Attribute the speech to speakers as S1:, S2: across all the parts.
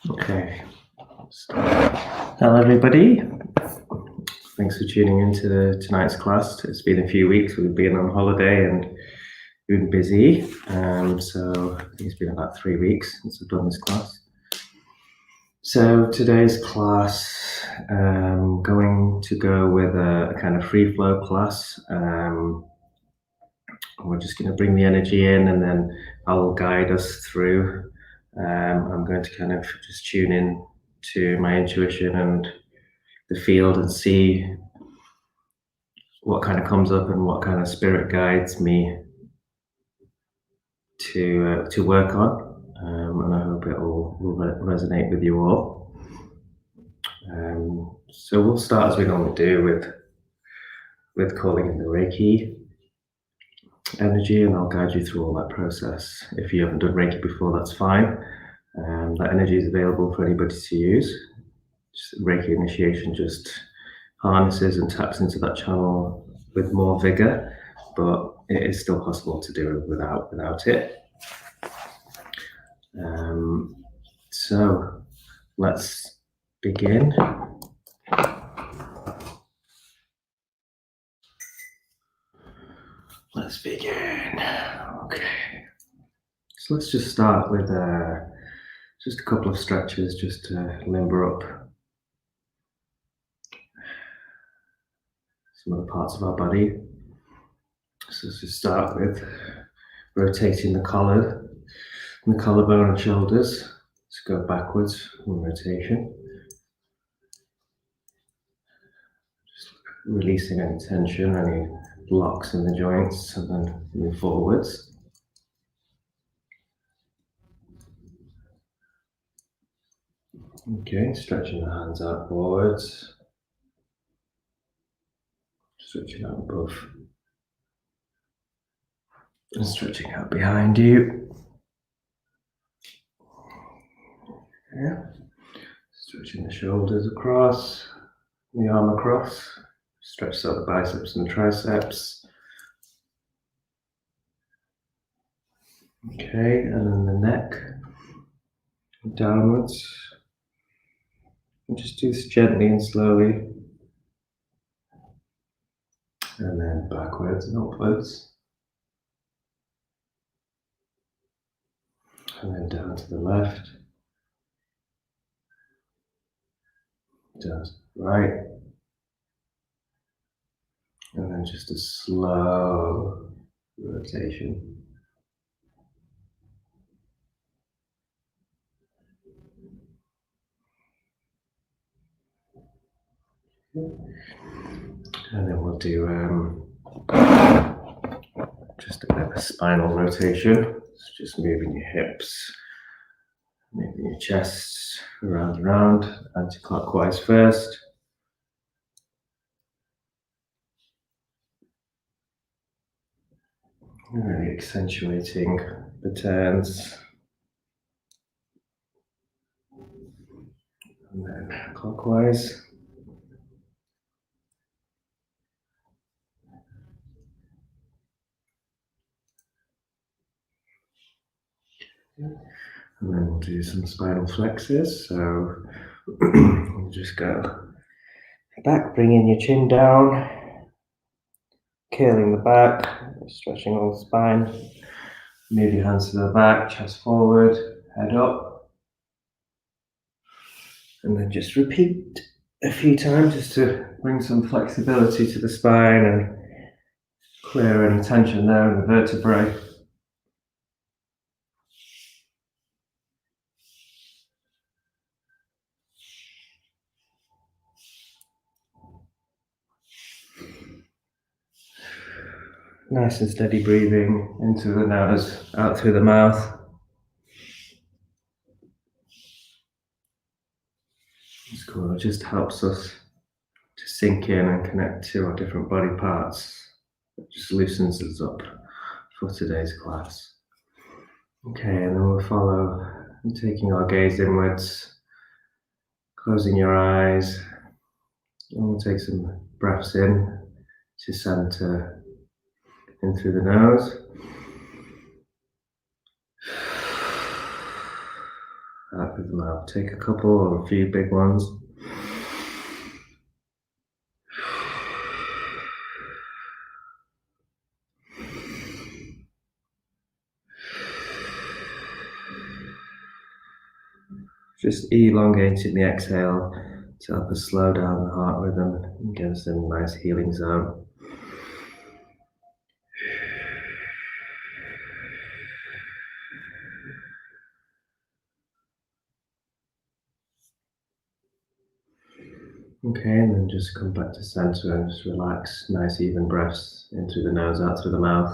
S1: Okay. Hello, everybody. Thanks for tuning into tonight's class. It's been a few weeks. We've been on holiday and been busy. So I think it's been about 3 weeks since I've done this class. So today's class, going to go with a kind of free flow class. We're just going to bring the energy in and then I'll guide us through. I'm going to kind of just tune in to my intuition and the field and see what kind of comes up and what kind of spirit guides me to work on. And I hope it will resonate with you all. So we'll start as we normally do with calling in the Reiki energy, and I'll guide you through all that process. If you haven't done Reiki before, that's fine. That energy is available for anybody to use. Reiki initiation just harnesses and taps into that channel with more vigor, but it is still possible to do it without it. So let's begin. Let's begin. Okay. So let's just start with just a couple of stretches just to limber up some of the parts of our body. So let's just start with rotating the collar and the collarbone and shoulders. Let's go backwards in rotation. Just releasing any tension, any blocks in the joints, and then move forwards. Okay, stretching the hands out forwards. Stretching out above. And stretching out behind you. Yeah. Stretching the shoulders across, the arm across. Stretch out the biceps and the triceps. Okay, and then the neck downwards. And just do this gently and slowly. And then backwards and upwards. And then down to the left. Down to the right. And then just a slow rotation. And then we'll do just a bit of a spinal rotation. So just moving your hips, moving your chest around and around, anti-clockwise first. Really accentuating the turns. And then clockwise. And then we'll do some spinal flexes. So we'll just go back, bringing your chin down, curling the back, stretching all the spine. Move your hands to the back, chest forward, head up. And then just repeat a few times just to bring some flexibility to the spine and clear any tension there in the vertebrae. Nice and steady breathing into the nose, out through the mouth. It's cool, it just helps us to sink in and connect to our different body parts. It just loosens us up for today's class. Okay, and then we'll follow, taking our gaze inwards, closing your eyes, and we'll take some breaths in to center in through the nose. Out through the mouth. Take a couple or a few big ones. Just elongating the exhale to help us slow down the heart rhythm and get us in a nice healing zone. Okay, and then just come back to center and just relax. Nice even breaths in through the nose, out through the mouth.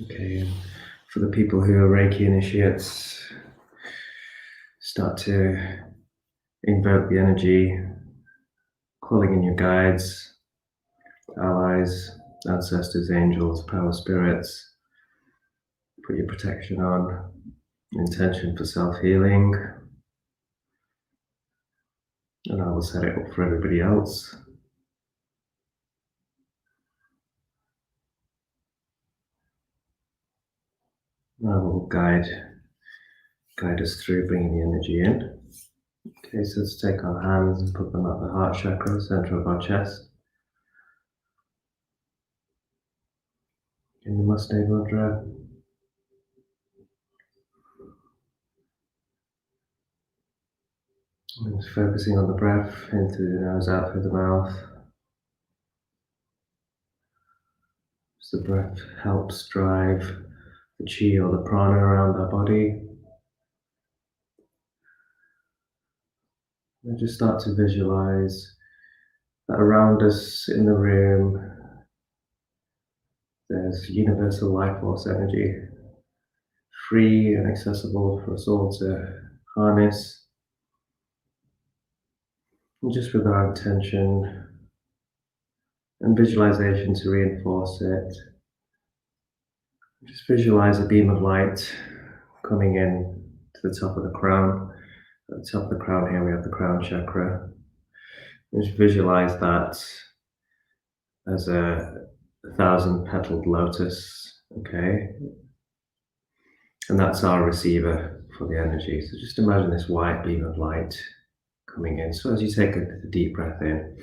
S1: Okay, and for the people who are Reiki initiates, start to invoke the energy, calling in your guides, allies, ancestors, angels, power spirits. Put your protection on, intention for self-healing, and I will set it up for everybody else. I will guide us through bringing the energy in. Okay, so let's take our hands and put them at the heart chakra, center of our chest. In the Muste Mudra. And just focusing on the breath, in through the nose, out through the mouth. As the breath helps drive the chi or the prana around our body. And just start to visualize that around us in the room there's universal life force energy, free and accessible for us all to harness. And just with our intention and visualization to reinforce it, just visualize a beam of light coming in to the top of the crown. At the top of the crown here we have the crown chakra. Just visualize that as a 1,000-petaled lotus, okay? And that's our receiver for the energy. So just imagine this white beam of light coming in. So as you take a deep breath in,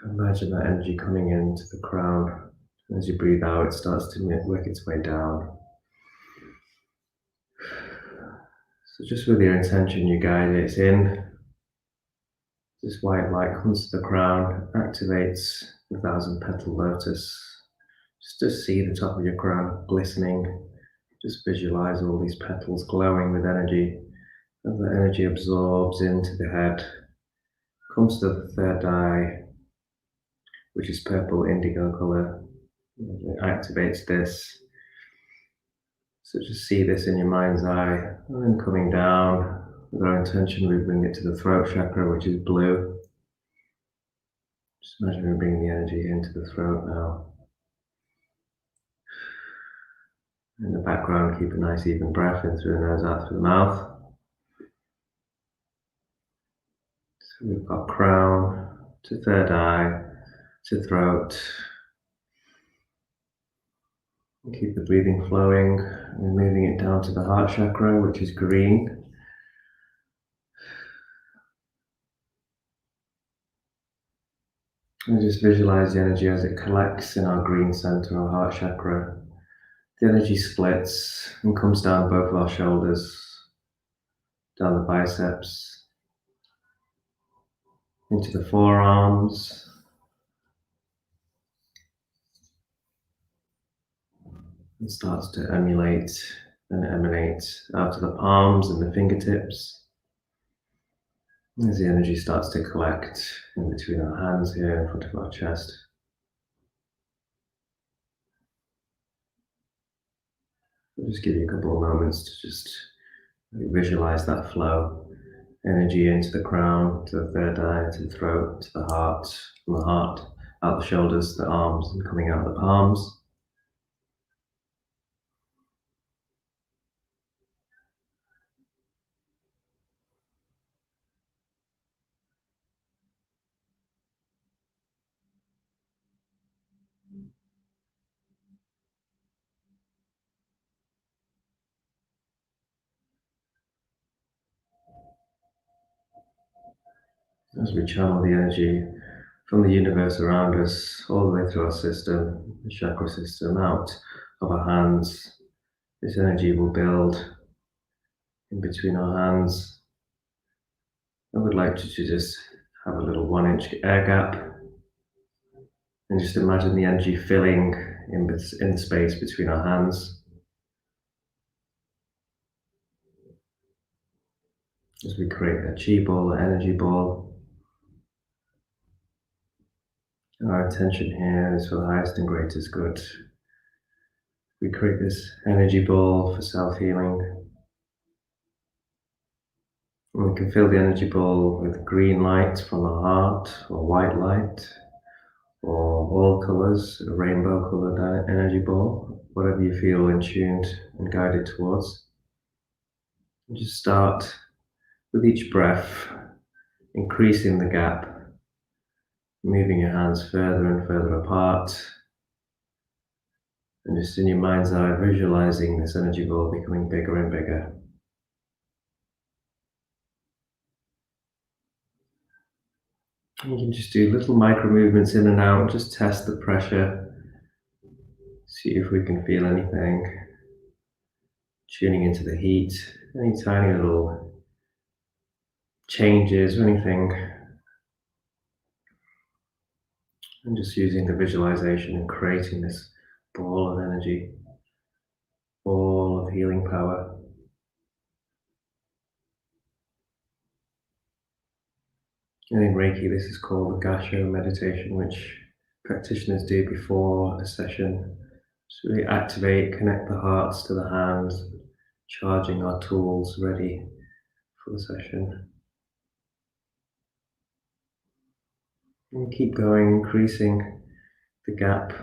S1: imagine that energy coming into the crown. As you breathe out, it starts to work its way down. So just with your intention, you guide it in. This white light comes to the crown, activates the 1,000-petal lotus. Just to see the top of your crown glistening. Just visualize all these petals glowing with energy. As the energy absorbs into the head, comes to the third eye, which is purple indigo color. It activates this. So just see this in your mind's eye, and then coming down. With our intention, we bring it to the throat chakra, which is blue. Just imagine we bring the energy into the throat now. In the background, keep a nice even breath in through the nose, out through the mouth. So we've got crown to third eye to throat. And keep the breathing flowing and moving it down to the heart chakra, which is green. And just visualize the energy as it collects in our green center, our heart chakra. The energy splits and comes down both of our shoulders, down the biceps, into the forearms, and starts to emulate and emanate out of the palms and the fingertips. As the energy starts to collect in between our hands here in front of our chest. I'll just give you a couple of moments to just visualize that flow. Energy into the crown, to the third eye, to the throat, to the heart, from the heart, out the shoulders, the arms, and coming out the palms. As we channel the energy from the universe around us, all the way through our system, the chakra system, out of our hands, this energy will build in between our hands. I would like you to just have a little 1-inch air gap and just imagine the energy filling in the space between our hands. As we create a chi ball, an energy ball. Our intention here is for the highest and greatest good. We create this energy ball for self-healing. And we can fill the energy ball with green light from the heart, or white light, or all colors, a rainbow colored energy ball, whatever you feel in tuned and guided towards. And just start with each breath, increasing the gap, moving your hands further and further apart, and just in your mind's eye, visualizing this energy ball becoming bigger and bigger. You can just do little micro movements in and out, just test the pressure, see if we can feel anything. Tuning into the heat, any tiny little changes or anything. And just using the visualization and creating this ball of energy, ball of healing power. And in Reiki, this is called the Gaso Meditation, which practitioners do before a session. So we activate, connect the hearts to the hands, charging our tools ready for the session. And keep going, increasing the gap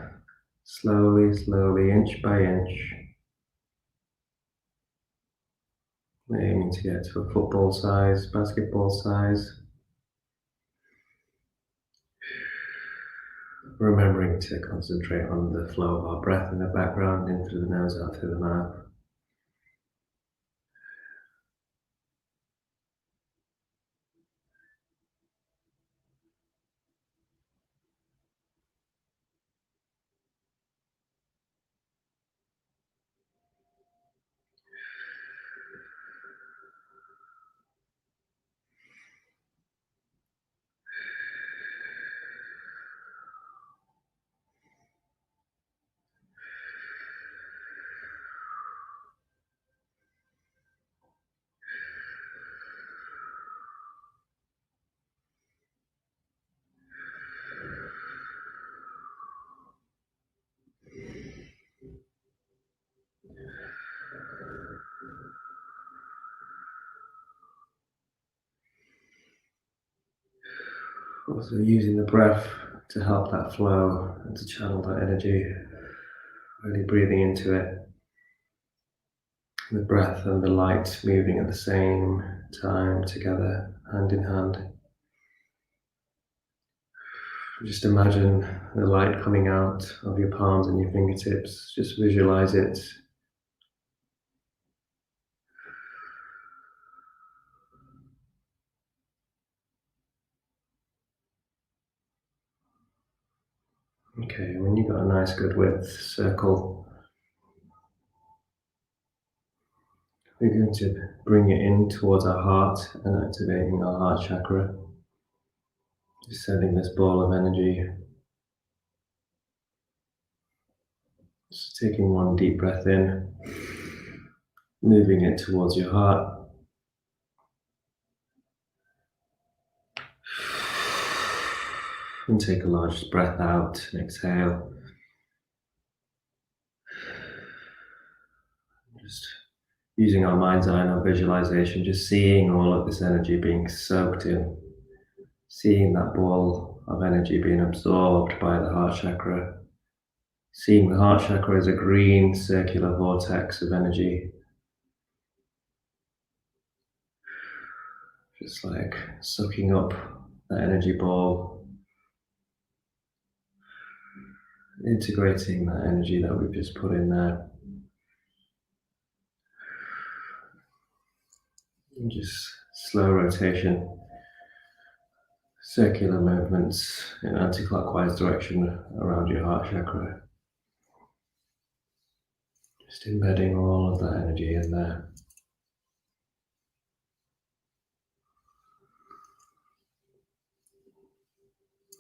S1: slowly, slowly, inch by inch. Aiming to get to a football size, basketball size. Remembering to concentrate on the flow of our breath in the background, in through the nose, out through the mouth. Also using the breath to help that flow and to channel that energy, really breathing into it. The breath and the light moving at the same time together, hand in hand. Just imagine the light coming out of your palms and your fingertips. Just visualize it. Okay, when you've got a nice good width circle, we're going to bring it in towards our heart and activating our heart chakra. Just sending this ball of energy. Just taking one deep breath in, moving it towards your heart. And take a large breath out and exhale. Just using our mind's eye and our visualization, just seeing all of this energy being soaked in, seeing that ball of energy being absorbed by the heart chakra, seeing the heart chakra as a green circular vortex of energy, just like soaking up that energy ball, integrating that energy that we've just put in there. And just slow rotation, circular movements in anti-clockwise direction around your heart chakra. Just embedding all of that energy in there.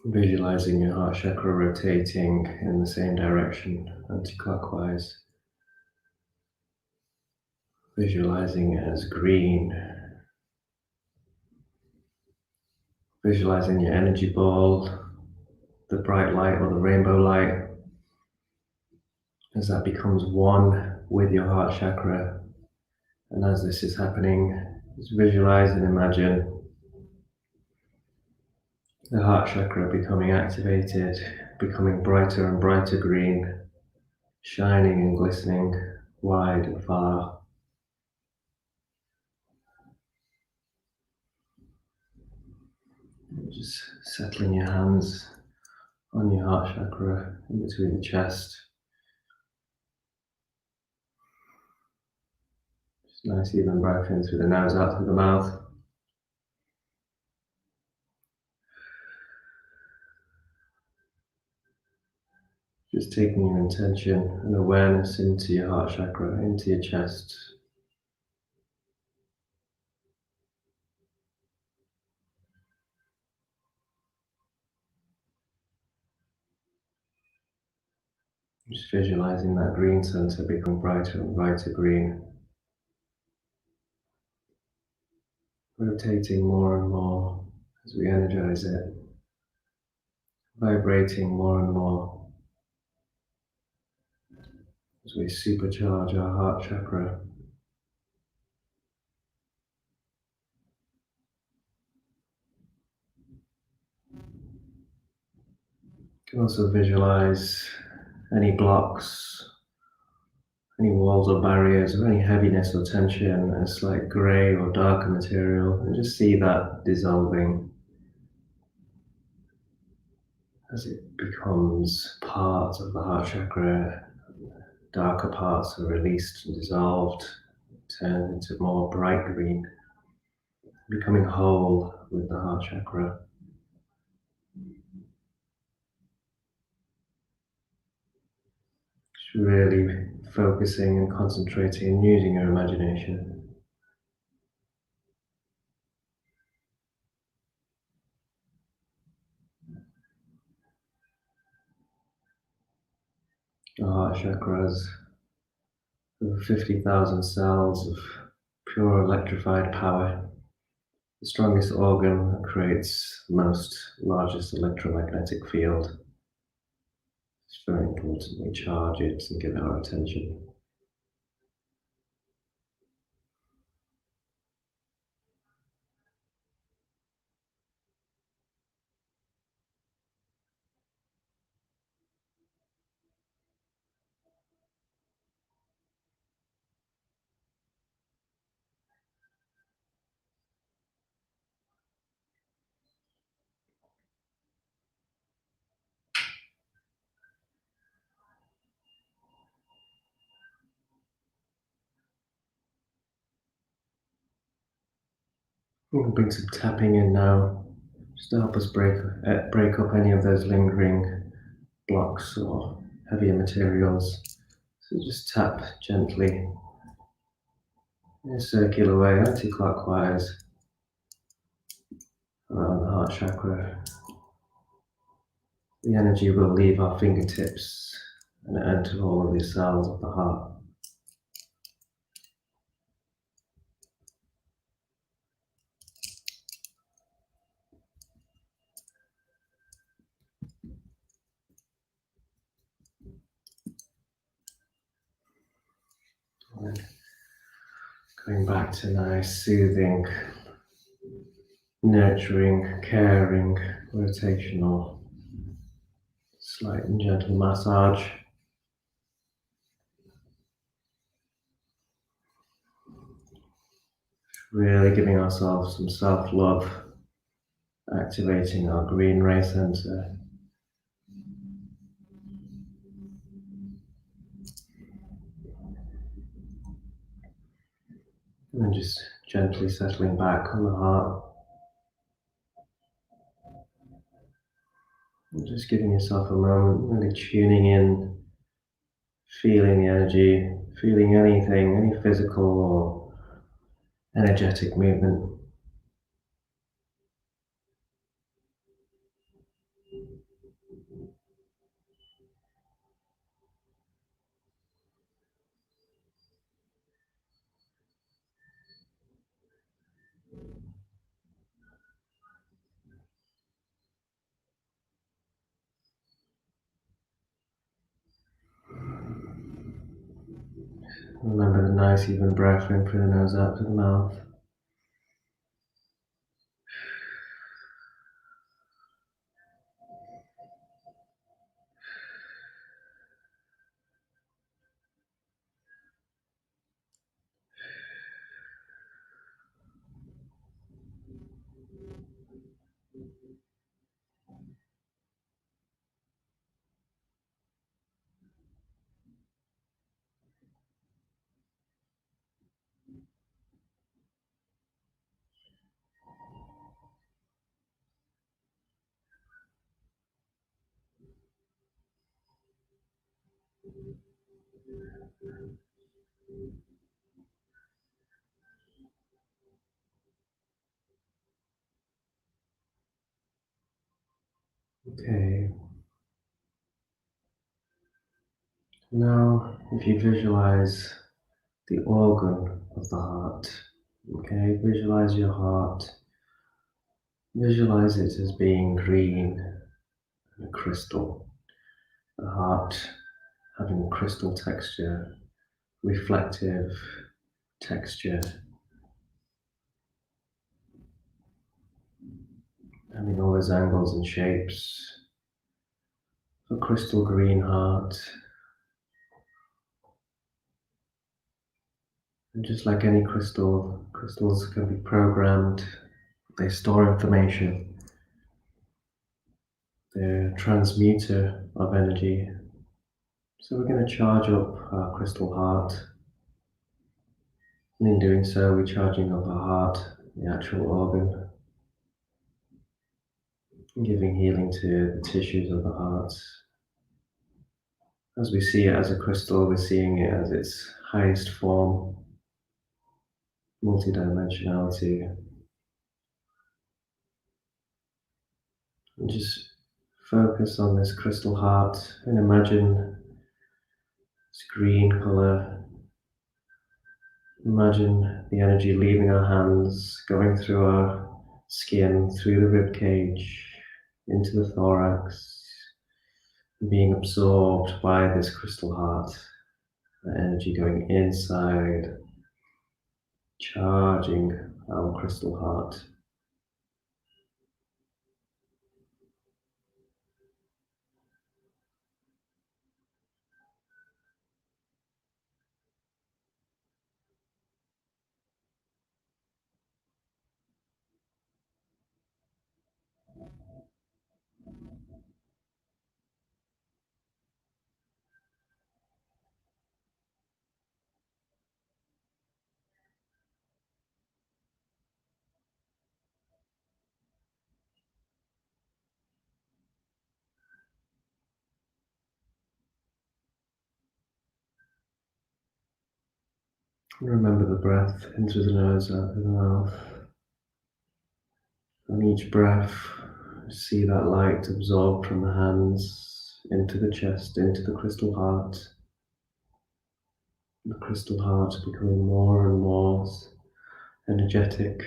S1: Visualizing your heart chakra rotating in the same direction, anti-clockwise. Visualizing it as green. Visualizing your energy ball, the bright light or the rainbow light, as that becomes one with your heart chakra. And as this is happening, just visualize and imagine the heart chakra becoming activated, becoming brighter and brighter green, shining and glistening wide and far. Just settling your hands on your heart chakra in between the chest. Just nice even breath in through the nose, out through the mouth. Just taking your intention and awareness into your heart chakra, into your chest. Just visualizing that green center become brighter and brighter green. Rotating more and more as we energize it. Vibrating more and more as we supercharge our heart chakra. You can also visualize any blocks, any walls or barriers, or any heaviness or tension as like grey or darker material, and just see that dissolving as it becomes part of the heart chakra. Darker parts are released and dissolved, turned into more bright green, becoming whole with the heart chakra. Just really focusing and concentrating and using your imagination. The heart chakra has over 50,000 cells of pure electrified power. The strongest organ that creates the most largest electromagnetic field. It's very important we charge it and give it our attention. We'll bring some tapping in now, just to help us break up any of those lingering blocks or heavier materials. So just tap gently in a circular way, anti-clockwise, around the heart chakra. The energy will leave our fingertips and enter all of the cells of the heart. And going back to nice, soothing, nurturing, caring, rotational, slight and gentle massage. Really giving ourselves some self-love, activating our green ray center. And then just gently settling back on the heart. And just giving yourself a moment, really tuning in, feeling the energy, feeling anything, any physical or energetic movement. Remember the nice even breath in through the nose, out to the mouth. Okay. Now, if you visualize the organ of the heart, okay, visualize your heart, visualize it as being green and a crystal, the heart having crystal texture, reflective texture, having all those angles and shapes, a crystal green heart. And just like any crystal, crystals can be programmed, they store information, they're a transmuter of energy. So we're going to charge up our crystal heart, and in doing so we're charging up our heart, the actual organ, and giving healing to the tissues of the heart. As we see it as a crystal, we're seeing it as its highest form, multidimensionality, and just focus on this crystal heart and imagine this green color. Imagine the energy leaving our hands, going through our skin, through the rib cage, into the thorax, being absorbed by this crystal heart. The energy going inside, charging our crystal heart. Remember the breath in through the nose, out through the mouth. On each breath, see that light absorbed from the hands into the chest, into the crystal heart. The crystal heart becoming more and more energetic.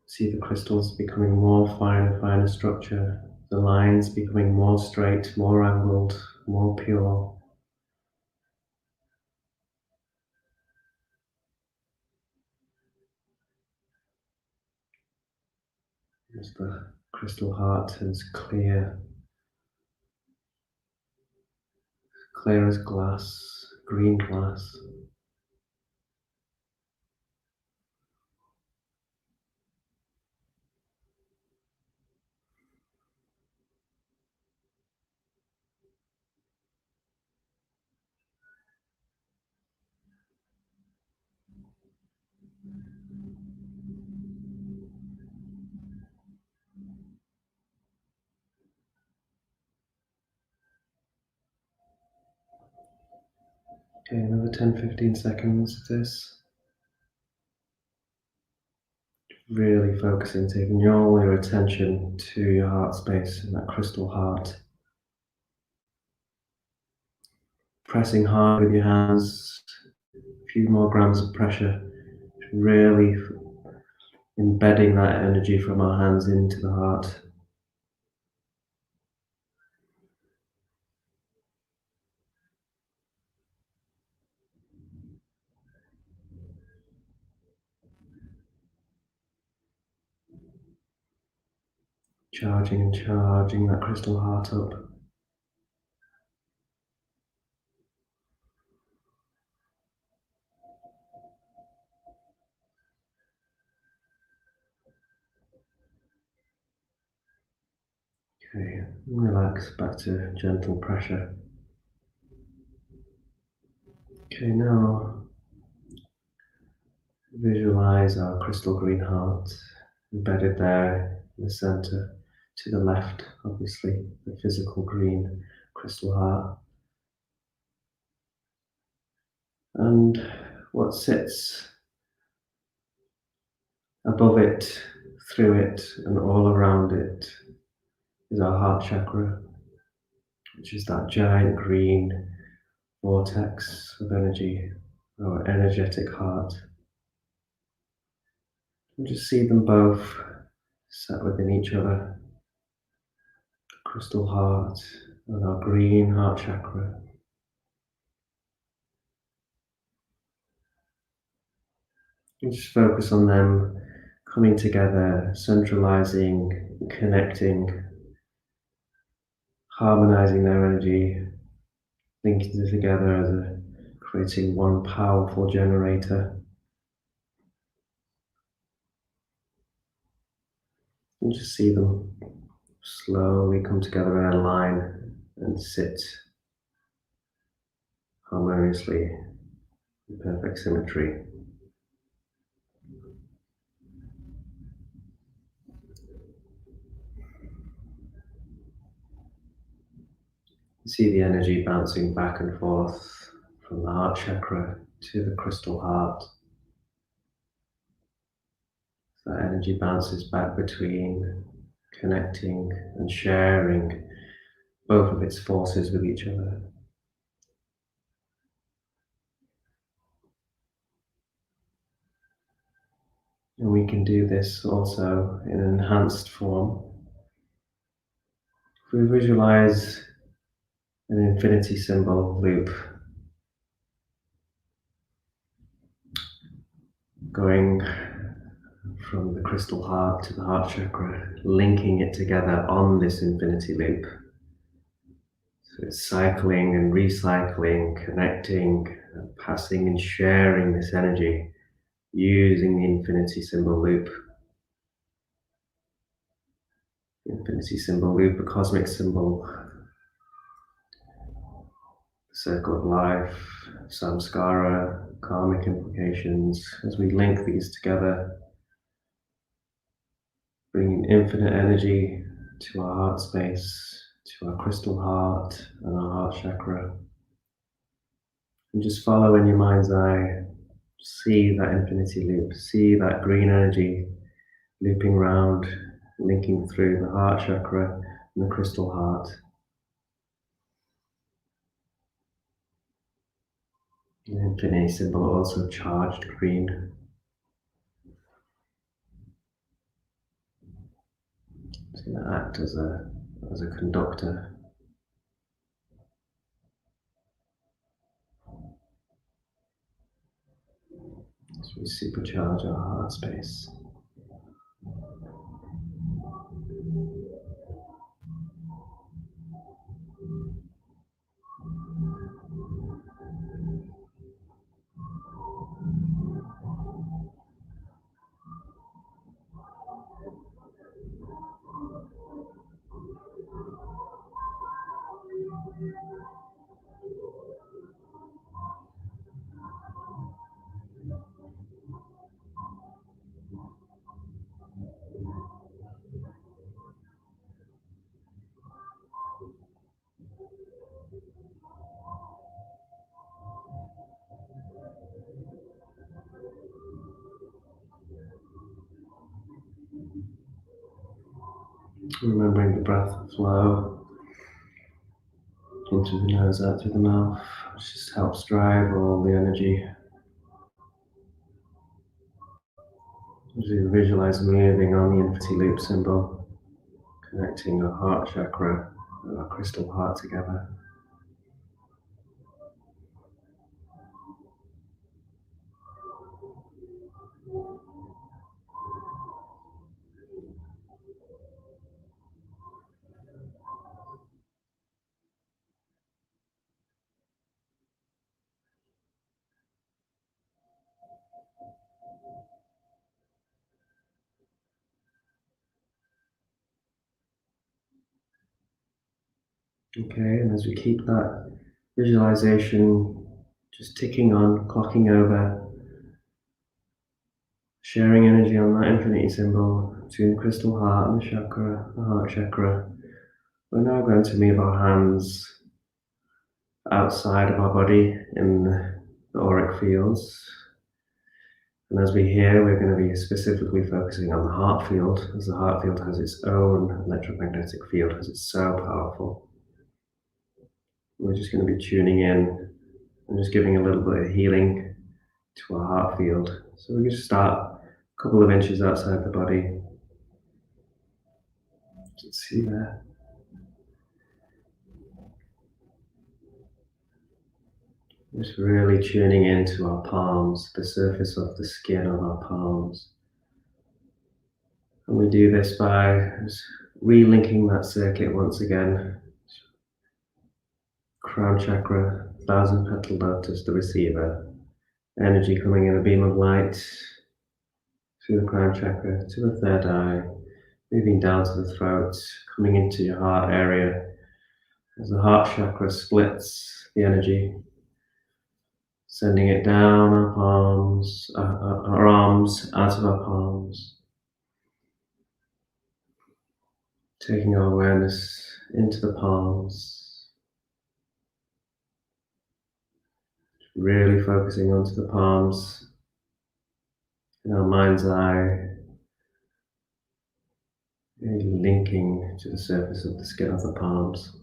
S1: See the crystals becoming more fine and finer structure. The lines becoming more straight, more angled, more pure. As the crystal heart is clear as glass, green glass. Okay, another 10-15 seconds of this. Really focusing, taking all your attention to your heart space and that crystal heart. Pressing hard with your hands, a few more grams of pressure, really embedding that energy from our hands into the heart. Charging and charging that crystal heart up. Okay, relax back to gentle pressure. Okay, now visualize our crystal green heart embedded there in the center, to the left, obviously, the physical green crystal heart. And what sits above it, through it, and all around it is our heart chakra, which is that giant green vortex of energy, our energetic heart. And just see them both sat within each other, the crystal heart and our green heart chakra. And just focus on them coming together, centralizing, connecting, harmonizing their energy, linking together as creating one powerful generator. And just see them slowly come together in a line and sit harmoniously in perfect symmetry. See the energy bouncing back and forth from the heart chakra to the crystal heart. That energy bounces back between connecting and sharing both of its forces with each other. And we can do this also in an enhanced form. If we visualize an infinity symbol loop going from the crystal heart to the heart chakra, linking it together on this infinity loop. So it's cycling and recycling, connecting, passing and sharing this energy using the infinity symbol loop. The infinity symbol loop, a cosmic symbol, the circle of life, samskara, karmic implications. As we link these together, bringing infinite energy to our heart space, to our crystal heart and our heart chakra. And just follow in your mind's eye, see that infinity loop, see that green energy looping round, linking through the heart chakra and the crystal heart. The infinity symbol also charged green. It's going to act as a conductor. As we supercharge our heart space. Remembering the breath flow into the nose, out through the mouth, which just helps drive all the energy. As we visualize moving on the infinity loop symbol, connecting our heart chakra and our crystal heart together. Okay, and as we keep that visualization just ticking on, clocking over, sharing energy on that infinity symbol between the crystal heart and the chakra, the heart chakra, we're now going to move our hands outside of our body in the auric fields. And as we hear, we're going to be specifically focusing on the heart field, as the heart field has its own electromagnetic field, as it's so powerful. We're just going to be tuning in and just giving a little bit of healing to our heart field. So we just start a couple of inches outside the body. You can see there. Just really tuning into our palms, the surface of the skin of our palms. And we do this by relinking that circuit once again. Crown chakra, thousand petal lotus, the receiver. Energy coming in a beam of light through the crown chakra to the third eye, moving down to the throat, coming into your heart area. As the heart chakra splits the energy, sending it down our palms, our arms, out of our palms, taking our awareness into the palms, really focusing onto the palms in our mind's eye, really linking to the surface of the skin of the palms.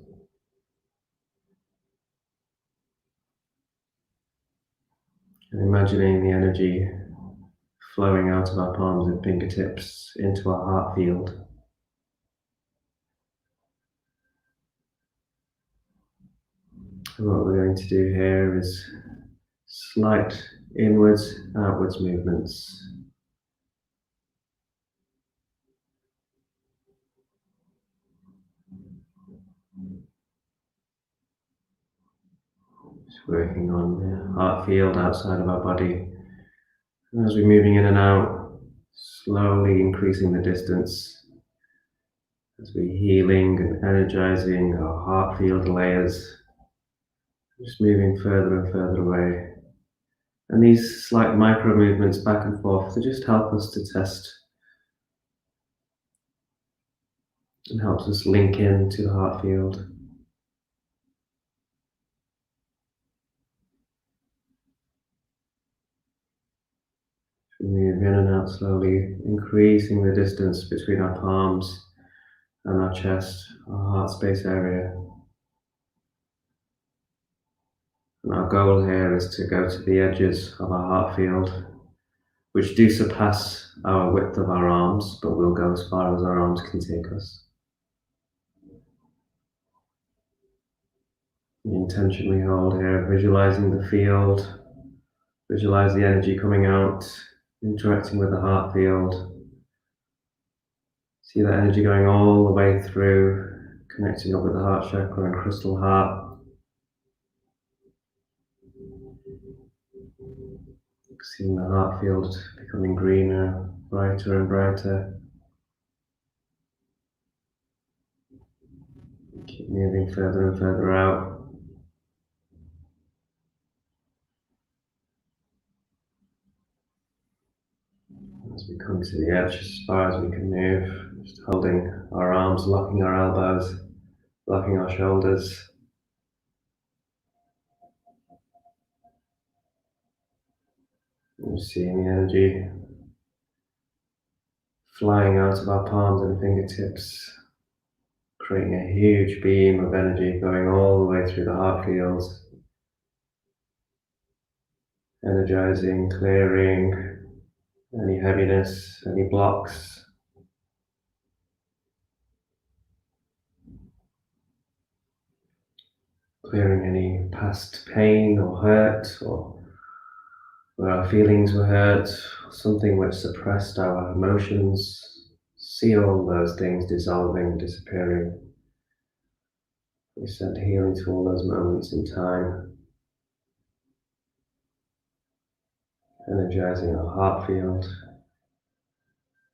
S1: And imagining the energy flowing out of our palms and fingertips into our heart field. And what we're going to do here is slight inwards, outwards movements. Just working on the heart field outside of our body. And as we're moving in and out, slowly increasing the distance as we're healing and energizing our heart field layers, just moving further and further away. And these slight micro movements back and forth, they just help us to test and helps us link in to the heart field. Move in and out slowly, increasing the distance between our palms and our chest, our heart space area. And our goal here is to go to the edges of our heart field, which do surpass our width of our arms, but we'll go as far as our arms can take us. We intentionally hold here, visualizing the field, visualize the energy coming out, interacting with the heart field. See that energy going all the way through, connecting up with the heart chakra and crystal heart. Seeing the heart field becoming greener, brighter and brighter. Keep moving further and further out. As we come to the edge, as far as we can move, just holding our arms, locking our elbows, locking our shoulders. And seeing the energy flying out of our palms and fingertips, creating a huge beam of energy going all the way through the heart fields, energizing, clearing any heaviness, any blocks. Clearing any past pain or hurt, or where our feelings were hurt, something which suppressed our emotions. See all those things dissolving, disappearing. We send healing to all those moments in time. Energizing our heart field,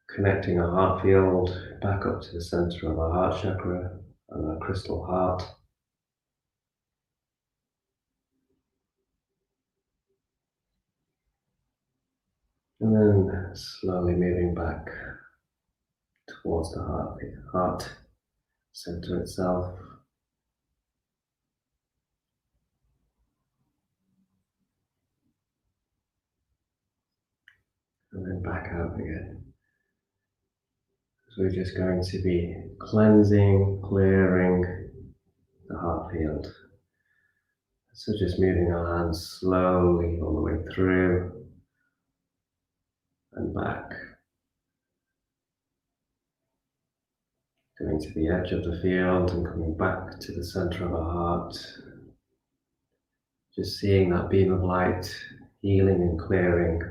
S1: connecting our heart field back up to the center of our heart chakra and our crystal heart. And then slowly moving back towards the heart center itself. And then back out again. So we're just going to be cleansing, clearing the heart field. So just moving our hands slowly all the way through and back. Going to the edge of the field and coming back to the center of our heart. Just seeing that beam of light, healing and clearing.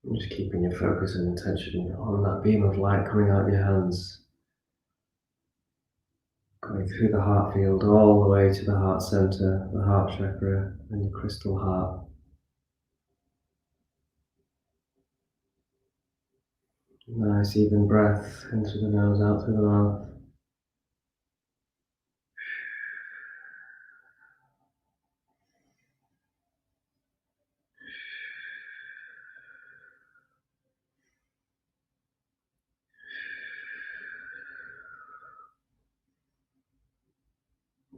S1: And just keeping your focus and attention on that beam of light coming out of your hands. Going through the heart field all the way to the heart center, the heart chakra and your crystal heart. Nice even breath in through the nose, out through the mouth.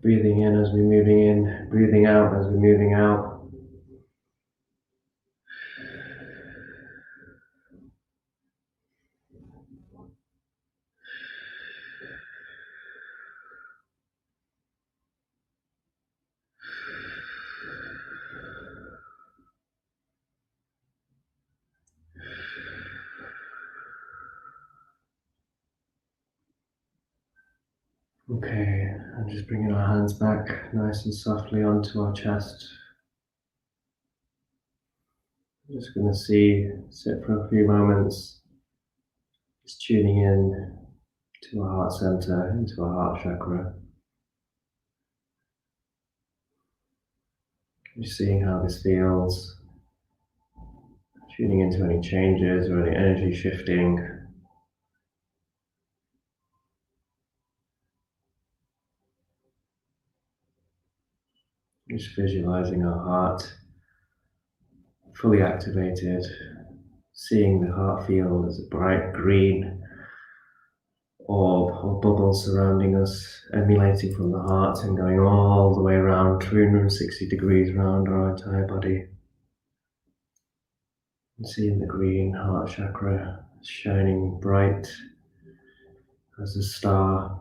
S1: Breathing in as we're moving in, breathing out as we're moving out. Okay, and just bringing our hands back nice and softly onto our chest. I'm just going to sit for a few moments, just tuning in to our heart center, into our heart chakra. Just seeing how this feels, tuning into any changes or any energy shifting. Just visualizing our heart fully activated, seeing the heart field as a bright green orb or bubble surrounding us, emanating from the heart and going all the way around 360 degrees around our entire body. And seeing the green heart chakra shining bright as a star.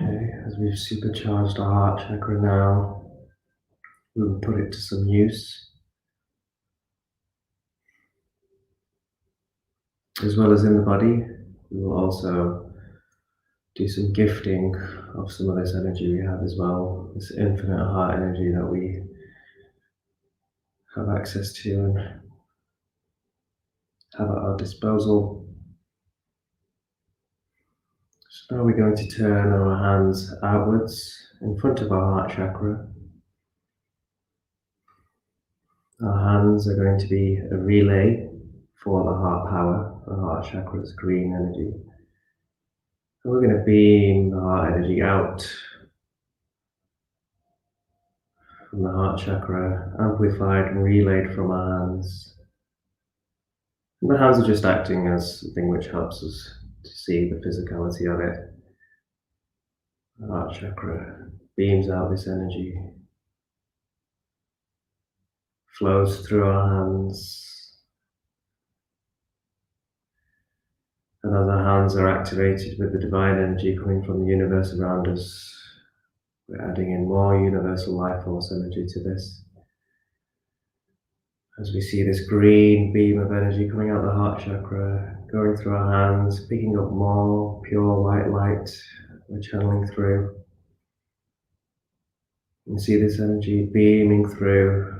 S1: Okay, as we've supercharged our heart chakra now, we will put it to some use. As well as in the body, we will also do some gifting of some of this energy we have as well, this infinite heart energy that we have access to and have at our disposal. So now we're going to turn our hands outwards in front of our heart chakra. Our hands are going to be a relay for the heart power, the heart chakra's green energy. And we're going to beam the heart energy out from the heart chakra, amplified and relayed from our hands. And the hands are just acting as something which helps us to see the physicality of it. The heart chakra beams out this energy, flows through our hands, and as our hands are activated with the divine energy coming from the universe around us, we're adding in more universal life force energy to this. As we see this green beam of energy coming out the heart chakra, going through our hands, picking up more pure white light, we're channeling through. And see this energy beaming through.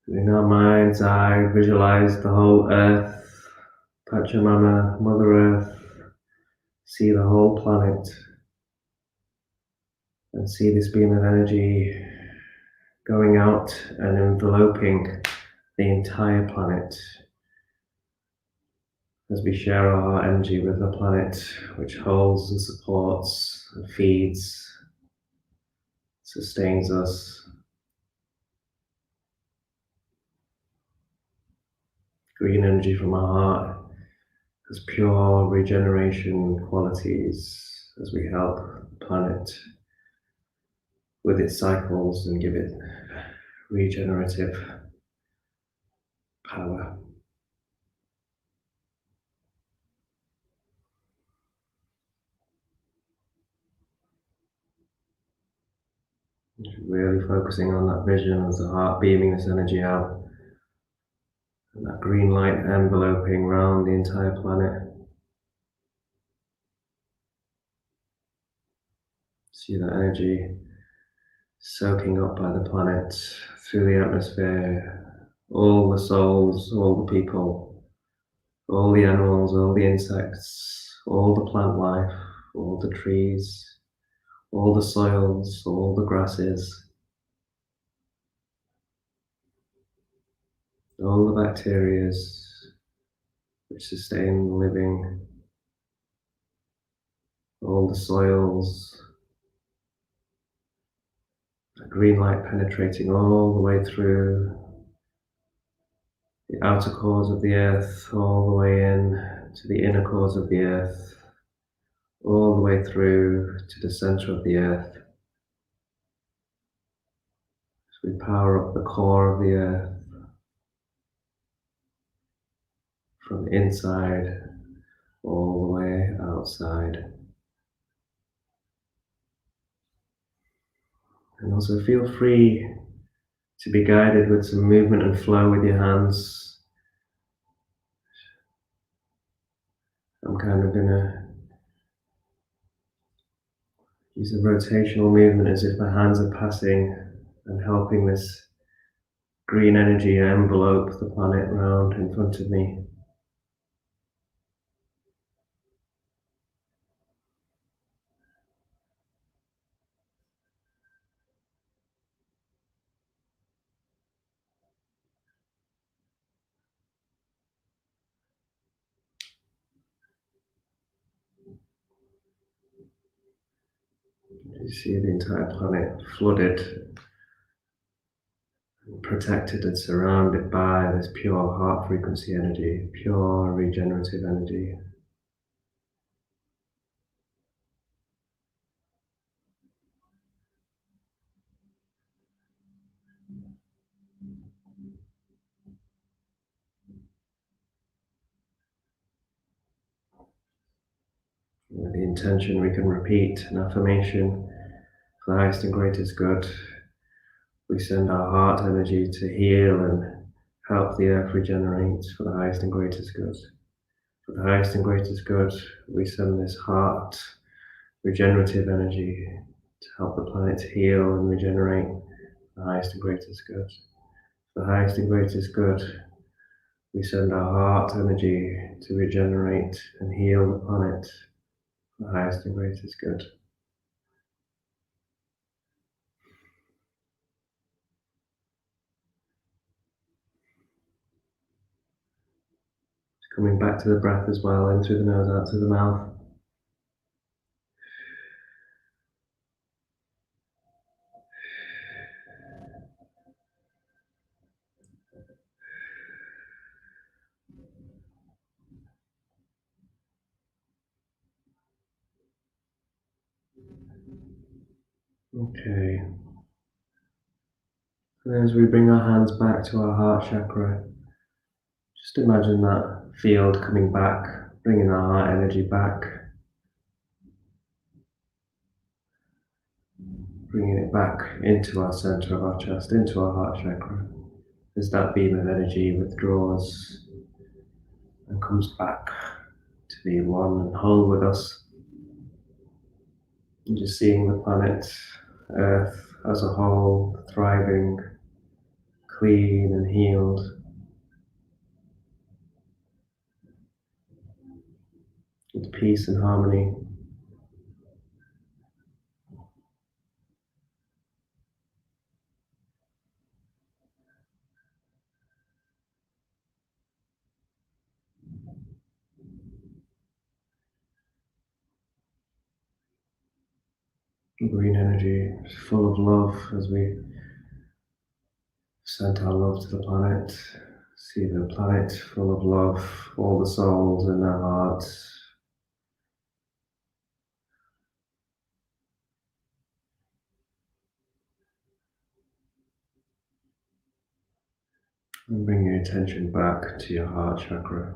S1: In our mind's eye, visualize the whole earth, Pachamama, Mother Earth, see the whole planet, and see this beam of energy going out and enveloping the entire planet as we share our energy with the planet, which holds and supports and feeds, sustains us. Green energy from our heart has pure regeneration qualities as we help the planet with its cycles and give it regenerative power. Really focusing on that vision of the heart beaming this energy out, and that green light enveloping around the entire planet. See that energy soaking up by the planet through the atmosphere, all the souls, all the people, all the animals, all the insects, all the plant life, all the trees, all the soils, all the grasses, all the bacteria which sustain the living, all the soils, the green light penetrating all the way through the outer cores of the earth, all the way in to the inner cores of the earth, all the way through to the center of the earth. As we power up the core of the earth from inside all the way outside. And also feel free to be guided with some movement and flow with your hands. I'm kind of going to use a rotational movement as if my hands are passing and helping this green energy envelope the planet round in front of me. You see the entire planet flooded, protected and surrounded by this pure heart frequency energy, pure regenerative energy. With the intention, we can repeat an affirmation: for the highest and greatest good. We send our heart energy to heal and help the earth regenerate for the highest and greatest good. For the highest and greatest good, we send this heart regenerative energy to help the planet heal and regenerate for the highest and greatest good. For the highest and greatest good, we send our heart energy to regenerate and heal the planet for the highest and greatest good. Coming back to the breath as well, in through the nose, out through the mouth. Okay. And as we bring our hands back to our heart chakra, just imagine that field coming back, bringing our heart energy back, bringing it back into our center of our chest, into our heart chakra, as that beam of energy withdraws and comes back to be one and whole with us. And just seeing the planet Earth as a whole, thriving, clean and healed. With peace and harmony. Green energy, full of love as we send our love to the planet. See the planet full of love, all the souls in their hearts. And bring your attention back to your heart chakra.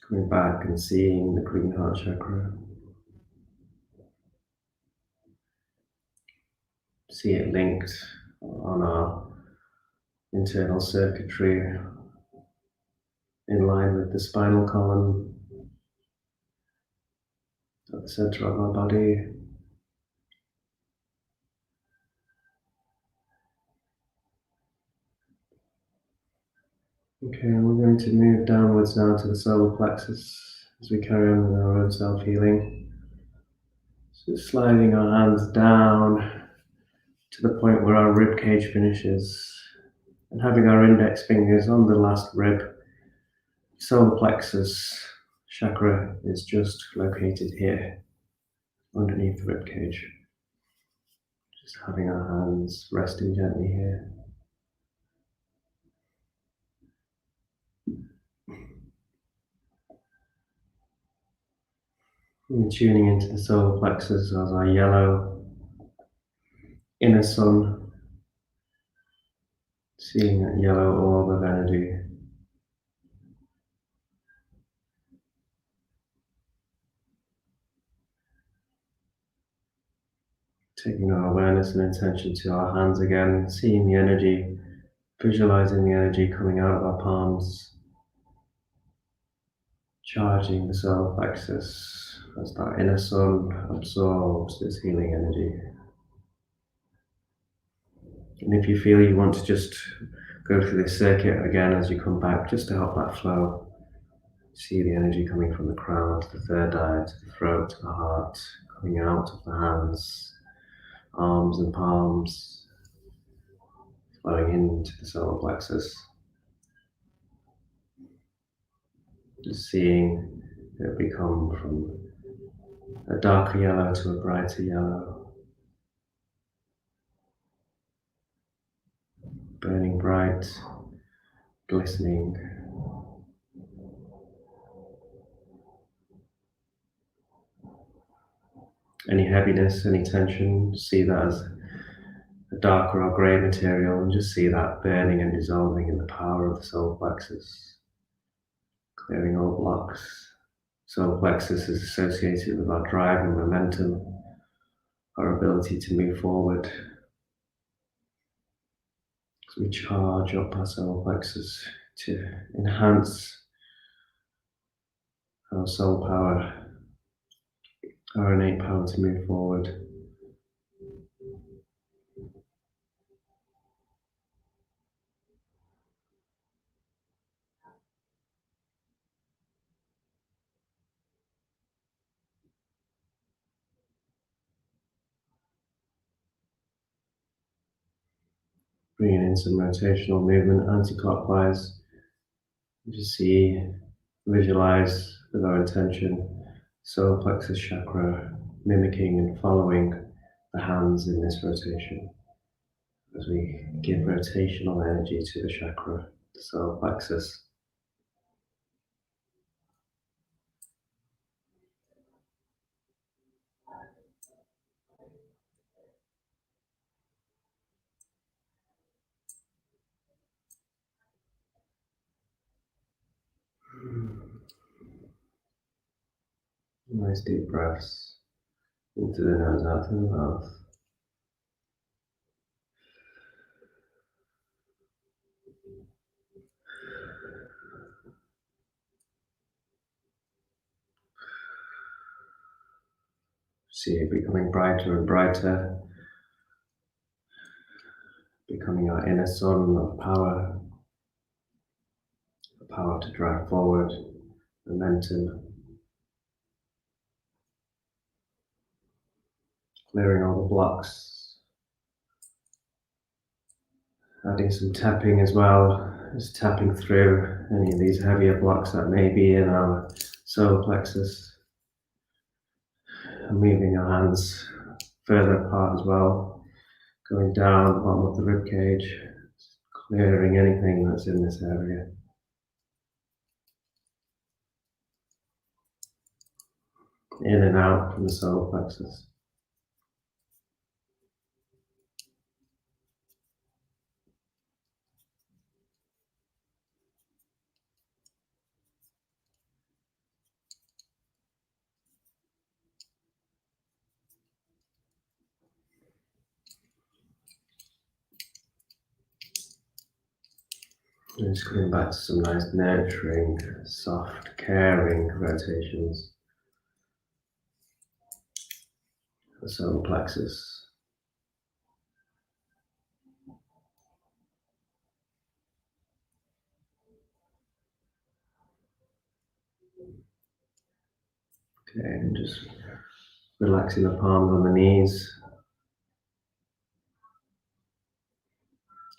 S1: Coming back and seeing the green heart chakra. See it linked on our internal circuitry in line with the spinal column at the center of our body. Okay, and we're going to move downwards now to the solar plexus as we carry on with our own self-healing. So sliding our hands down to the point where our rib cage finishes and having our index fingers on the last rib. Solar plexus chakra is just located here underneath the rib cage. Just having our hands resting gently here. And tuning into the solar plexus as our yellow inner sun, seeing that yellow orb of energy. Taking our awareness and intention to our hands again, seeing the energy, visualizing the energy coming out of our palms, charging the solar plexus as that inner sun absorbs this healing energy. And if you feel you want to just go through this circuit again as you come back, just to help that flow, see the energy coming from the crown to the third eye, to the throat, to the heart, coming out of the hands, arms and palms, flowing into the solar plexus. Just seeing it become from a darker yellow to a brighter yellow, burning bright, glistening. Any heaviness, any tension, see that as a darker or grey material, and just see that burning and dissolving in the power of the solar plexus, clearing all blocks. Solar plexus is associated with our drive and momentum, our ability to move forward. So we charge up our solar plexus to enhance our soul power, our innate power to move forward. Bringing in some rotational movement anti-clockwise. Just see, visualize with our intention, solar plexus chakra mimicking and following the hands in this rotation. As we give rotational energy to the chakra, the solar plexus. Nice deep breaths into the nose, out through the mouth. See it becoming brighter and brighter, becoming our inner sun of power, the power to drive forward, momentum, clearing all the blocks, adding some tapping as well, just tapping through any of these heavier blocks that may be in our solar plexus. And moving our hands further apart as well, going down the bottom of the rib cage, clearing anything that's in this area. In and out from the solar plexus. And just coming back to some nice nurturing, soft, caring rotations. The solar plexus. Okay, and just relaxing the palms on the knees.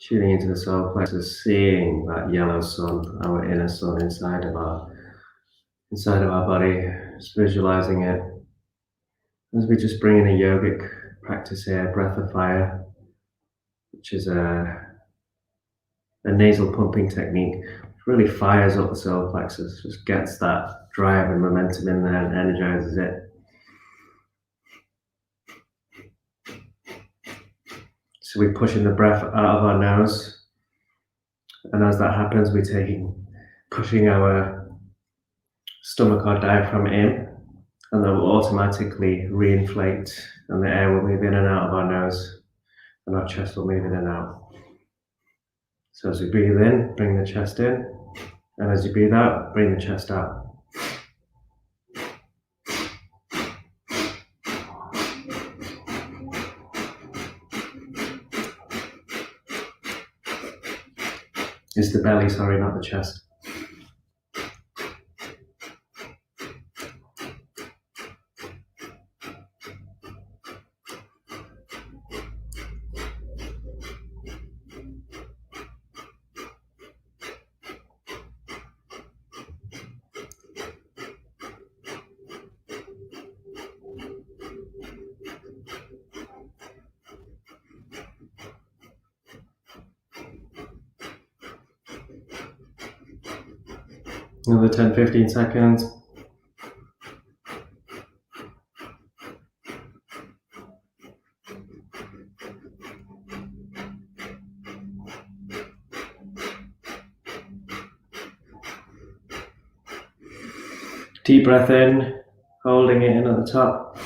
S1: Tuning into the solar plexus, seeing that yellow sun, our inner sun inside of our body, just visualizing it. As we just bring in a yogic practice here, breath of fire, which is a nasal pumping technique, which really fires up the solar plexus, just gets that drive and momentum in there and energizes it. So we push in the breath out of our nose, and as that happens, we're pushing our stomach or diaphragm in, And that will automatically reinflate, and the air will move in and out of our nose, and our chest will move in and out. So as we breathe in, bring the chest in, and as you breathe out, bring the chest out. It's the belly, sorry, not the chest. Another 10-15 seconds. Deep breath in, holding it in at the top.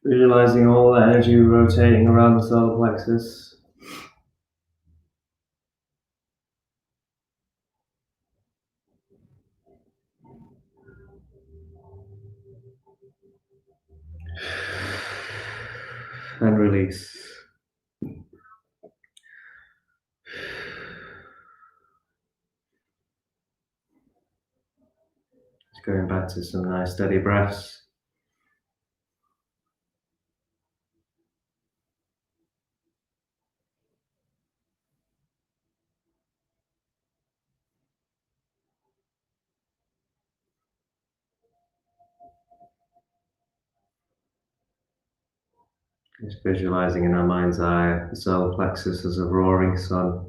S1: Visualizing all the energy rotating around the solar plexus. And release. Just going back to some nice steady breaths. Just visualizing in our mind's eye the solar plexus as a roaring sun,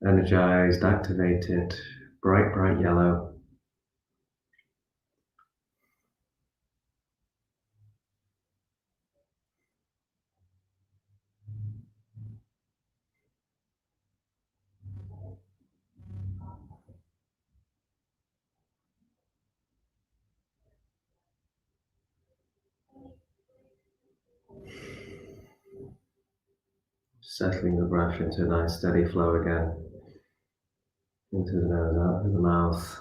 S1: energized, activated, bright, bright yellow. Settling the breath into a nice steady flow again. Into the nose, out through the mouth.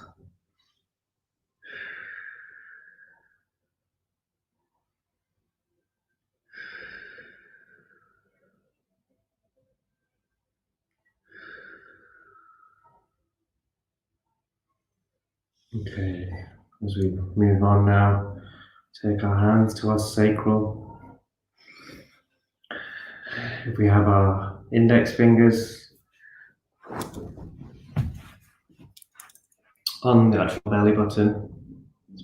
S1: Okay, as we move on now, take our hands to our sacral. If we have our index fingers on the actual belly button,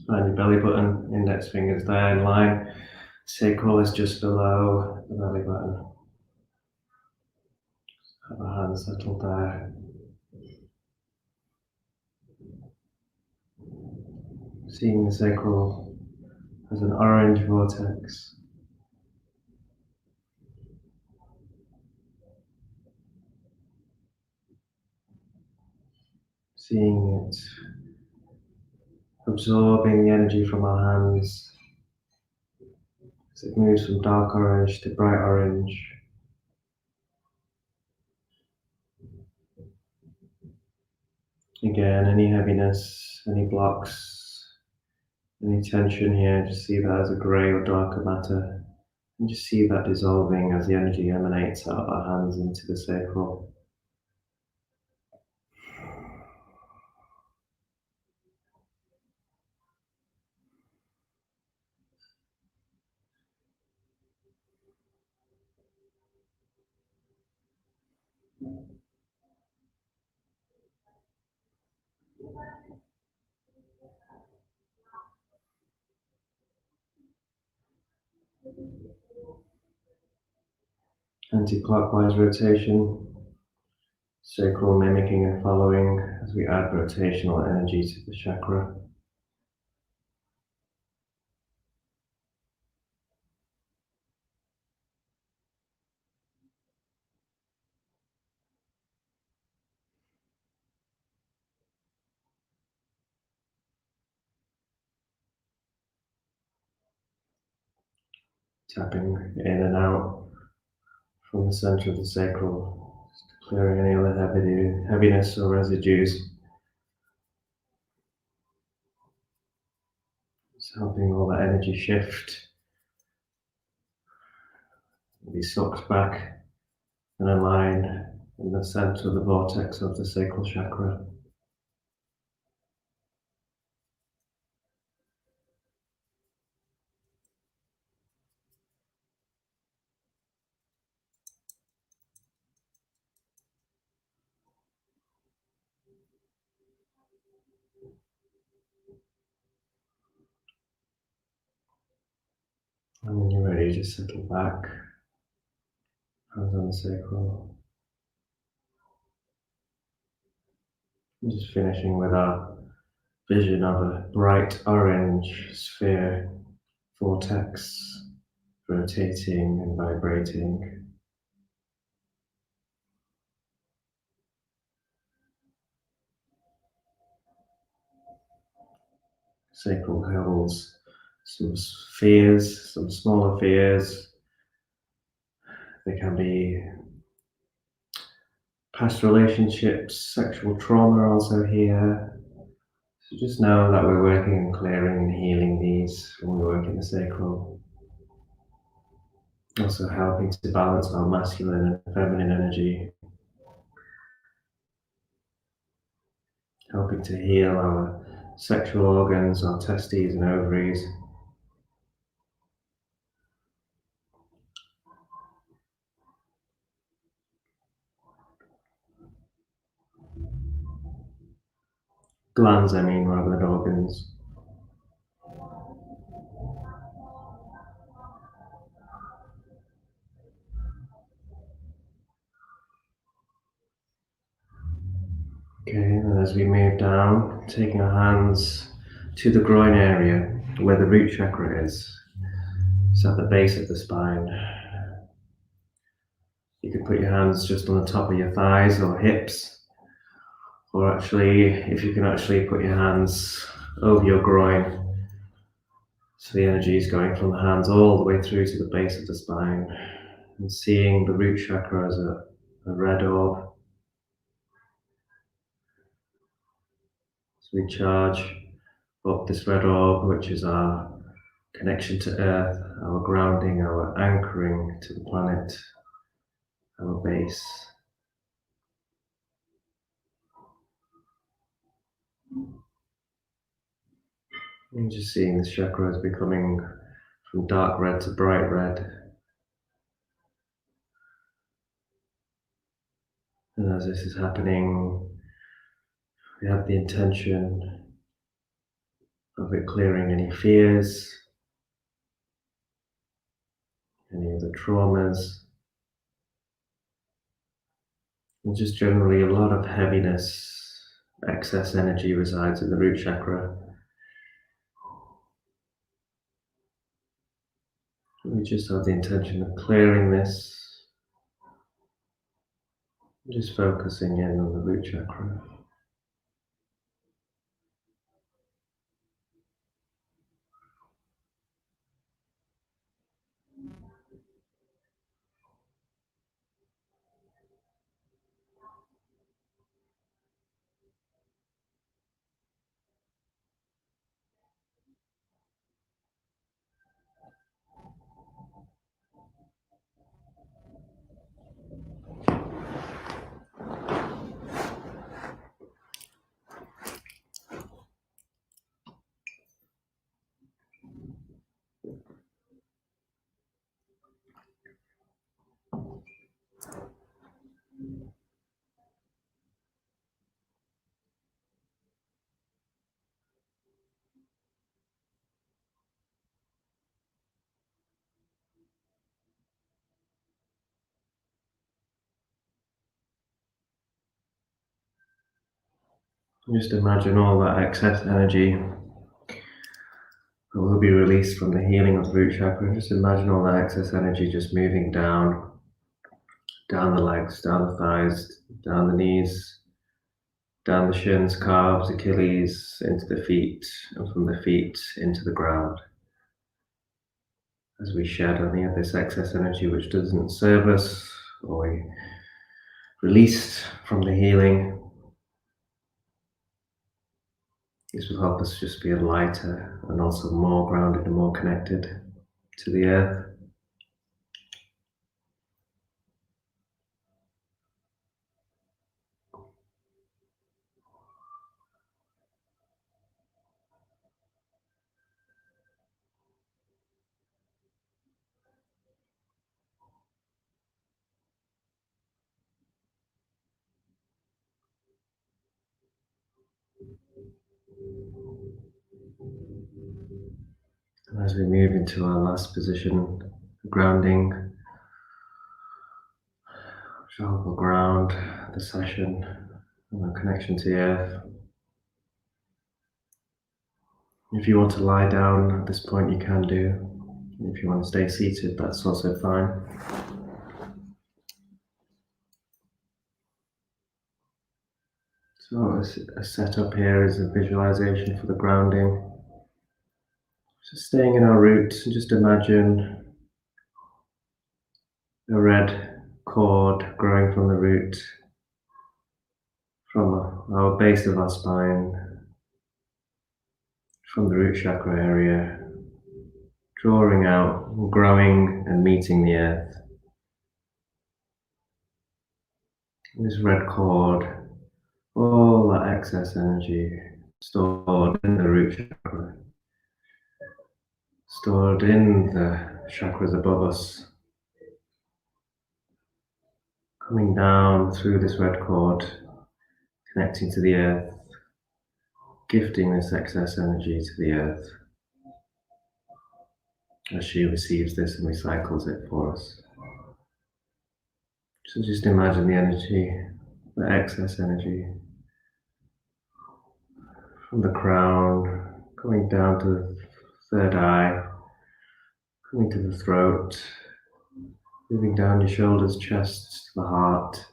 S1: find your belly button, index fingers there in line. Sacral is just below the belly button. Have our hands settled there. Seeing the sacral as an orange vortex. Seeing it absorbing the energy from our hands as it moves from dark orange to bright orange. Again, any heaviness, any blocks, any tension here, just see that as a grey or darker matter. And just see that dissolving as the energy emanates out of our hands into the sacral. Anti-clockwise rotation, sacral mimicking and following as we add rotational energy to the chakra. tapping in and out from the center of the sacral, just clearing any other heaviness or residues. Just helping all that energy shift, be sucked back and align in the center of the vortex of the sacral chakra. And when you're ready, just settle back, hands on the sacral. And just finishing with our vision of a bright orange sphere vortex rotating and vibrating. Sacral holds some fears, some smaller fears. They can be past relationships, sexual trauma also here. So just know that we're working and clearing and healing these when we work in the sacral. Also helping to balance our masculine and feminine energy. Helping to heal our sexual organs, our testes and ovaries. Glands, I mean, rather than organs. Okay, and as we move down, taking our hands to the groin area where the root chakra is. It's at the base of the spine. You can put your hands just on the top of your thighs or hips, or actually, if you can actually put your hands over your groin, so the energy is going from the hands all the way through to the base of the spine, and seeing the root chakra as a red orb. So we charge up this red orb, which is our connection to earth, our grounding, our anchoring to the planet, our base. And just seeing this chakra as becoming from dark red to bright red. And as this is happening, we have the intention of it clearing any fears, any of the traumas, and just generally a lot of heaviness, excess energy resides in the root chakra. We just have the intention of clearing this, just focusing in on the root chakra. Just imagine all that excess energy that will be released from the healing of the root chakra. Just imagine all that excess energy just moving down the legs, down the thighs, down the knees, down the shins, calves, Achilles, into the feet, and from the feet into the ground. as we shed any of this excess energy which doesn't serve us, or we release from the healing. This will help us just feel lighter and also more grounded and more connected to the earth. And as we move into our last position, grounding, which will ground the session and our connection to the earth. If you want to lie down at this point, you can do. If you want to stay seated, that's also fine. So a setup here is a visualization for the grounding. So staying in our roots, and just imagine a red cord growing from the root, from our base of our spine, from the root chakra area, drawing out, growing and meeting the earth. This red cord, all that excess energy stored in the root chakra, stored in the chakras above us, coming down through this red cord, connecting to the earth, gifting this excess energy to the earth as she receives this and recycles it for us. So just imagine the energy, the excess energy from the crown, coming down to the third eye, coming to the throat, moving down your shoulders, chest, to the heart,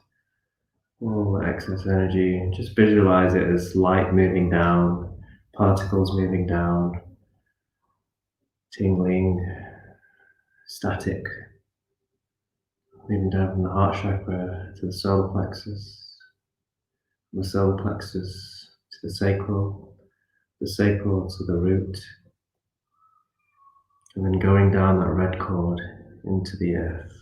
S1: all the excess energy. Just visualize it as light moving down, particles moving down, tingling, static, moving down from the heart chakra to the solar plexus, from the solar plexus to the sacral to the root, and then going down that red cord into the earth.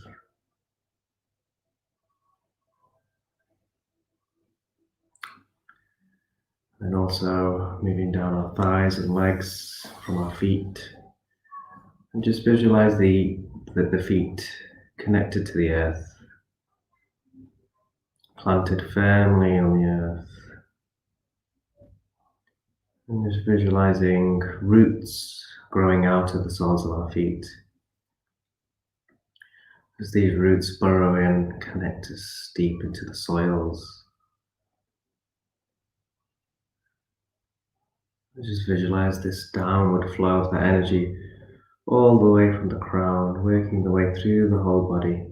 S1: And also moving down our thighs and legs from our feet, and just visualize the feet connected to the earth, planted firmly on the earth, and just visualizing roots growing out of the soles of our feet. As these roots burrow in, connect us deep into the soils. Just visualize this downward flow of that energy all the way from the crown, working the way through the whole body,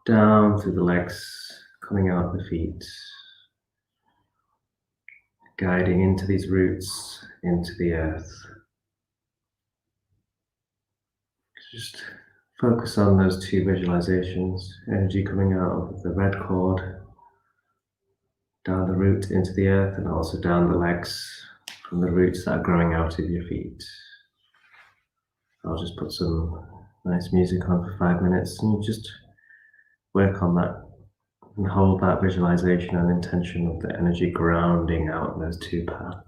S1: down through the legs, coming out the feet, guiding into these roots, into the earth. Just focus on those two visualizations, energy coming out of the red cord, down the root into the earth, and also down the legs from the roots that are growing out of your feet. I'll just put some nice music on for 5 minutes and just work on that and hold that visualization and intention of the energy grounding out those two paths.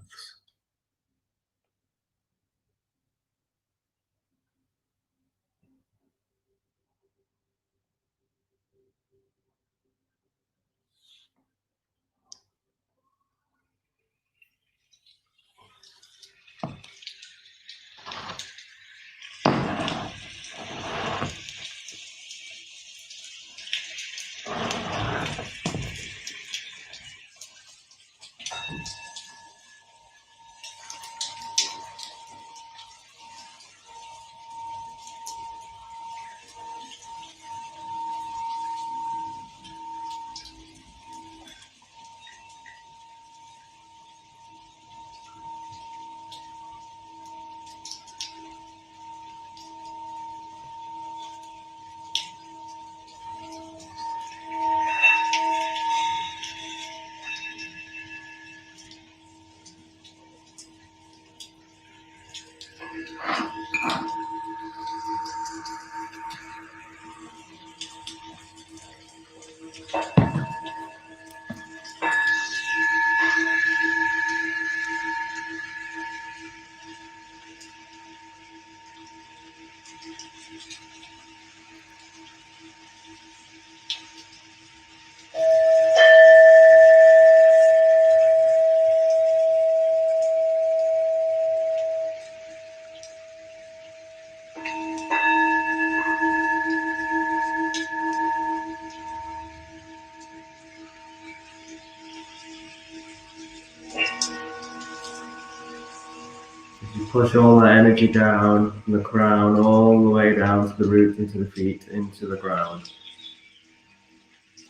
S1: Push all that energy down from the crown all the way down to the roots, into the feet, into the ground.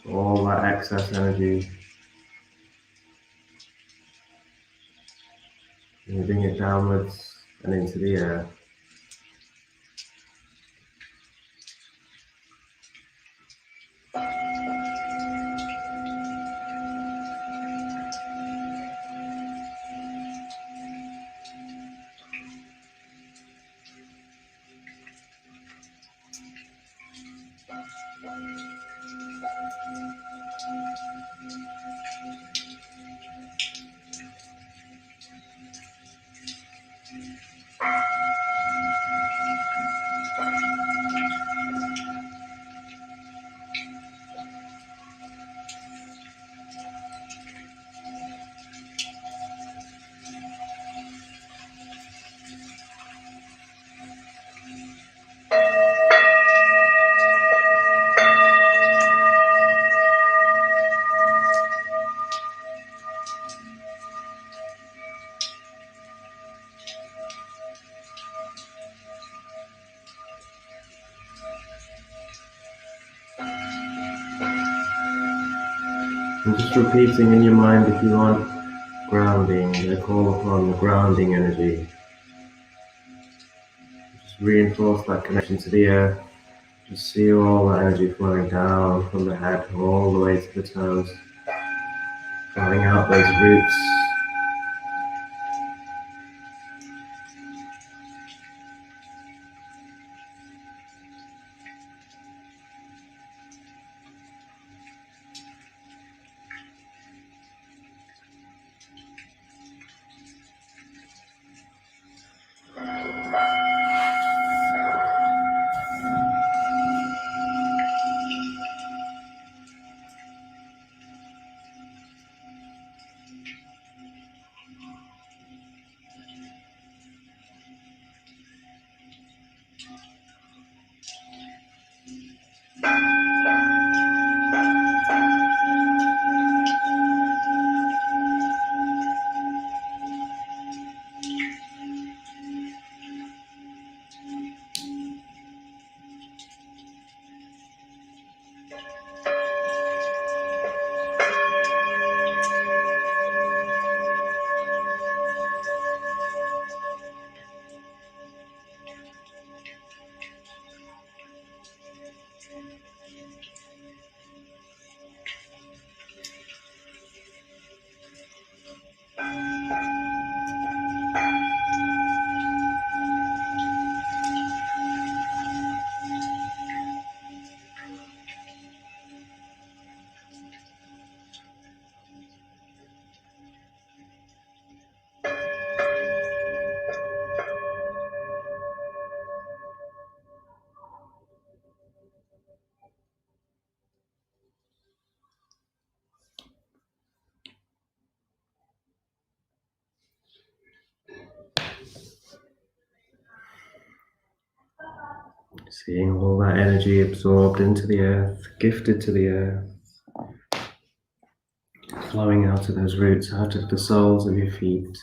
S1: All that excess energy, moving it downwards and into the air. And just repeating in your mind, if you want, grounding. I call upon the grounding energy. Just reinforce that connection to the earth. Just see all that energy flowing down from the head all the way to the toes, flowing out those roots. Seeing all that energy absorbed into the earth, gifted to the earth, flowing out of those roots, out of the soles of your feet.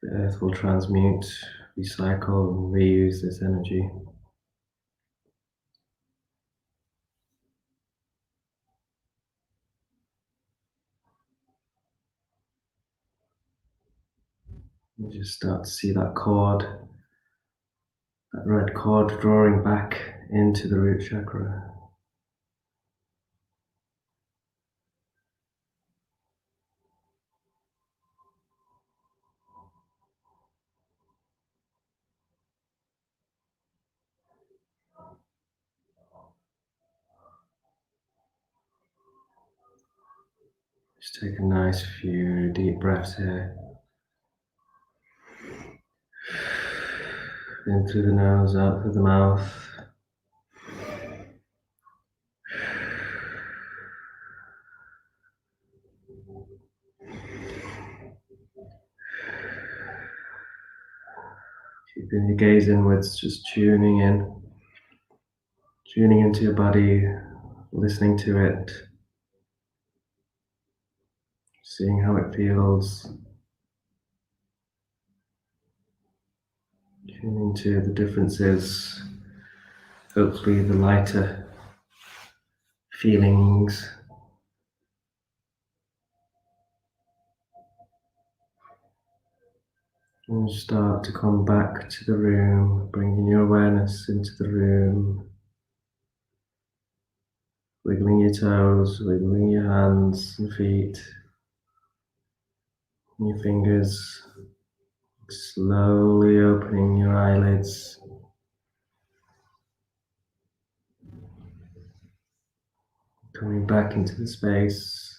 S1: The earth will transmute, recycle, and reuse this energy. You just start to see that cord, that red cord drawing back into the root chakra. Just take a nice few deep breaths here. In through the nose, out through the mouth. Keeping your gaze inwards, just tuning into your body, listening to it, seeing how it feels. Tune into the differences, hopefully the lighter feelings. And start to come back to the room, bringing your awareness into the room, wiggling your toes, wiggling your hands and feet, and your fingers, slowly opening your eyelids. Coming back into the space.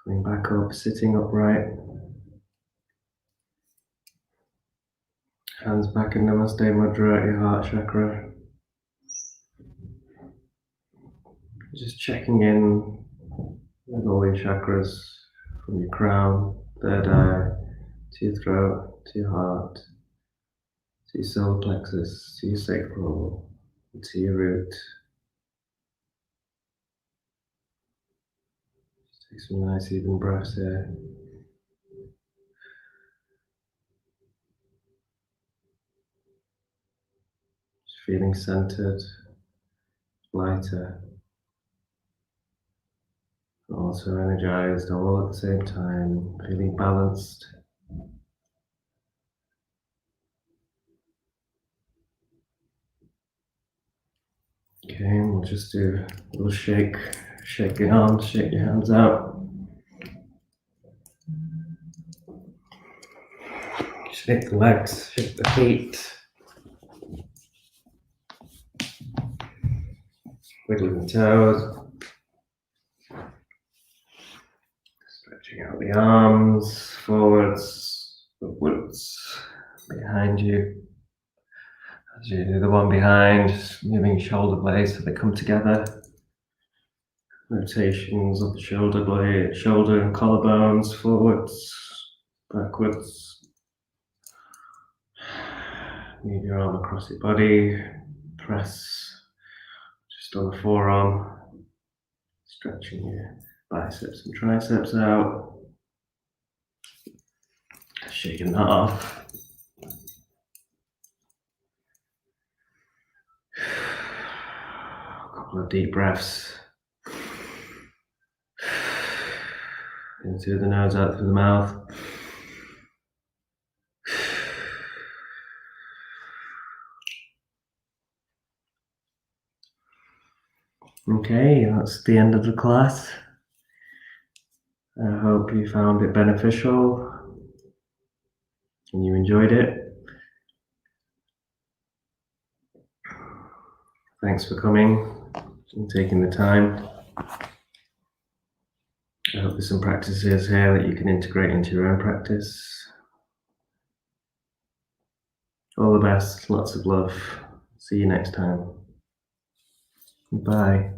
S1: Coming back up, sitting upright. Hands back in Namaste Mudra at your heart chakra. Just checking in with all your chakras from your crown, third eye, to your throat, to your heart, to your solar plexus, to your sacral, to your root. Just take some nice even breaths here. Just feeling centered, lighter, also energized all at the same time, feeling balanced. Okay, we'll just do a little shake your arms, shake your hands out. Shake the legs, shake the feet. Wiggling the toes. Stretching out the arms, forwards, upwards, behind you. As you do the one behind, just moving shoulder blades so they come together. Rotations of the shoulder blade, shoulder and collarbones, forwards, backwards. Move your arm across your body, press just on the forearm, stretching your biceps and triceps out. Shaking that off. A couple of deep breaths. In through the nose, out through the mouth. Okay, that's the end of the class. I hope you found it beneficial and you enjoyed it. Thanks for coming and taking the time. I hope there's some practices here that you can integrate into your own practice. All the best, lots of love. See you next time. Bye.